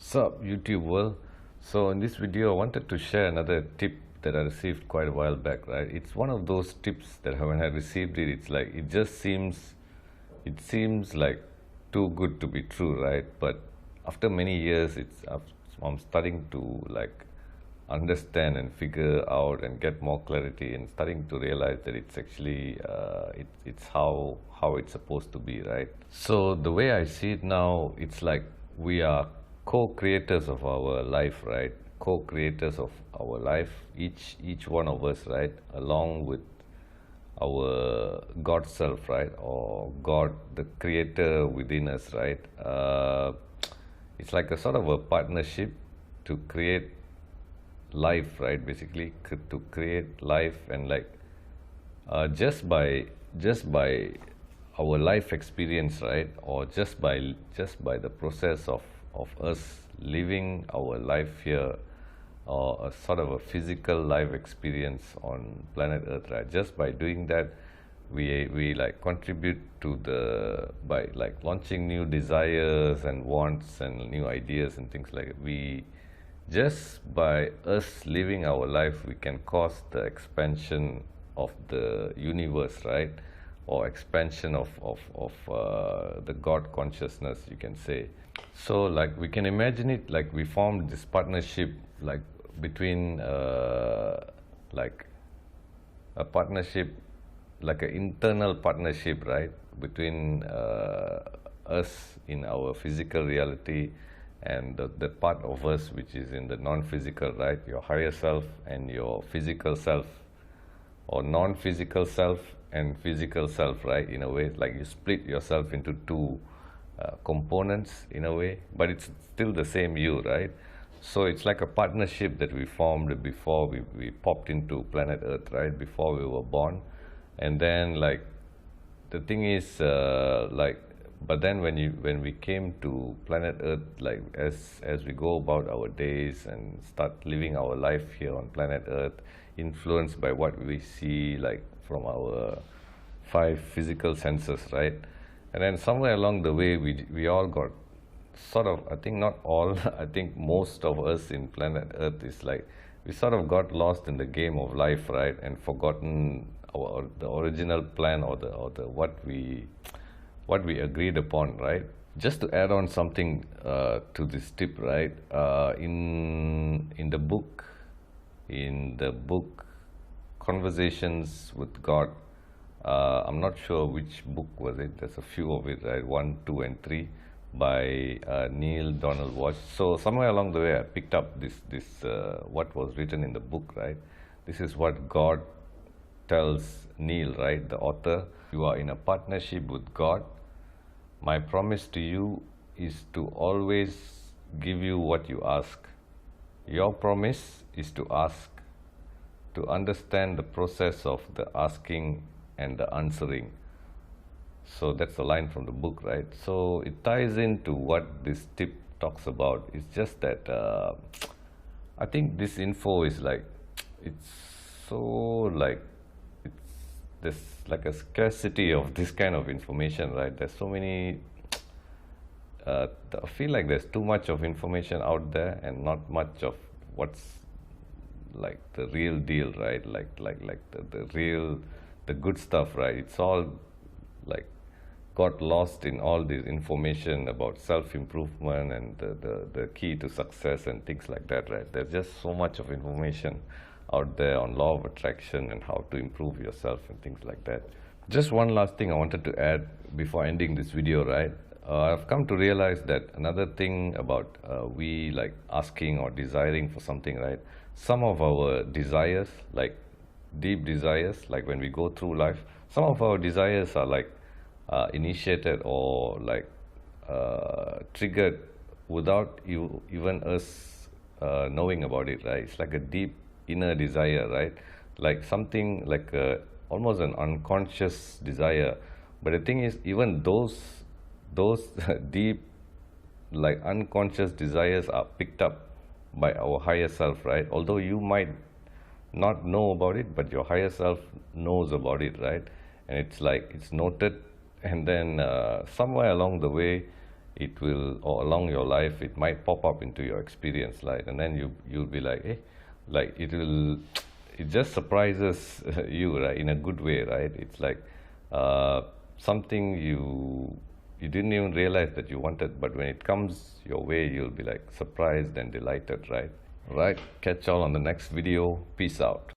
Sup YouTube world. So in this video I wanted to share another tip that I received quite a while back, right? It's one of those tips that when I received it, it's like it seems like too good to be true, right? But after many years I'm starting to like understand and figure out and get more clarity and starting to realize that it's actually it's how it's supposed to be, right? So the way I see it now, it's like we are co-creators of our life, right? Co-creators of our life, each one of us, right? Along with our God self, right? Or God, the creator within us, right? It's like a sort of a partnership to create life, right? Basically to create life, and like just by our life experience, right? Or just by the process of us living our life here, or a sort of a physical life experience on planet Earth, right? Just by doing that, we like contribute to the, by like launching new desires and wants and new ideas and things like that. We just by us living our life, we can cause the expansion of the universe, right? Or expansion of the God consciousness, you can say. So like we can imagine it like we formed this partnership, like between like a partnership, like an internal partnership, right? Between us in our physical reality, and the part of us which is in the non-physical, right? Your higher self and your physical self, or non-physical self and physical self, right? In a way, like you split yourself into two components in a way, but it's still the same you, right? So it's like a partnership that we formed before we popped into planet Earth, right? Before we were born. And then like the thing is like, but then when we came to planet Earth, like as we go about our days and start living our life here on planet Earth, influenced by what we see like from our five physical senses, right? And then somewhere along the way, we all got sort of, I think not all, I think most of us in planet Earth is like, we sort of got lost in the game of life, right? And forgotten the original plan, or the what we agreed upon, right? Just to add on something to this tip, right? In the book Conversations with God, I'm not sure which book was it. There's a few of it, right? 1, 2, and 3 by Neil Donald Walsh. So somewhere along the way, I picked up this what was written in the book, right? This is what God tells Neil, right, the author. You are in a partnership with God. My promise to you is to always give you what you ask. Your promise is to ask, to understand the process of the asking and the answering. So that's a line from the book, right? So it ties into what this tip talks about. It's just that I think this info is like, it's so like, there's like a scarcity of this kind of information, right? There's so many I feel like there's too much of information out there and not much of what's like the real deal, right? Like the real, the good stuff, right? It's all like got lost in all this information about self-improvement and the key to success and things like that, right? There's just so much of information out there on law of attraction and how to improve yourself and things like that. Just one last thing I wanted to add before ending this video, right? I've come to realize that another thing about we like asking or desiring for something, right? Some of our desires, like deep desires, like when we go through life, some of our desires are like initiated or like triggered without even us knowing about it, right? It's like a deep inner desire, right? Like something like almost an unconscious desire. But the thing is, even those deep, like unconscious desires are picked up by our higher self, right? Although you might not know about it, but your higher self knows about it, right? And it's like it's noted, and then somewhere along the way it will, or along your life, it might pop up into your experience, right? And then you'll be like, hey, like it just surprises you, right, in a good way, right? It's like something you didn't even realize that you wanted, but when it comes your way, you'll be like surprised and delighted, right? Right, catch y'all on the next video. Peace out.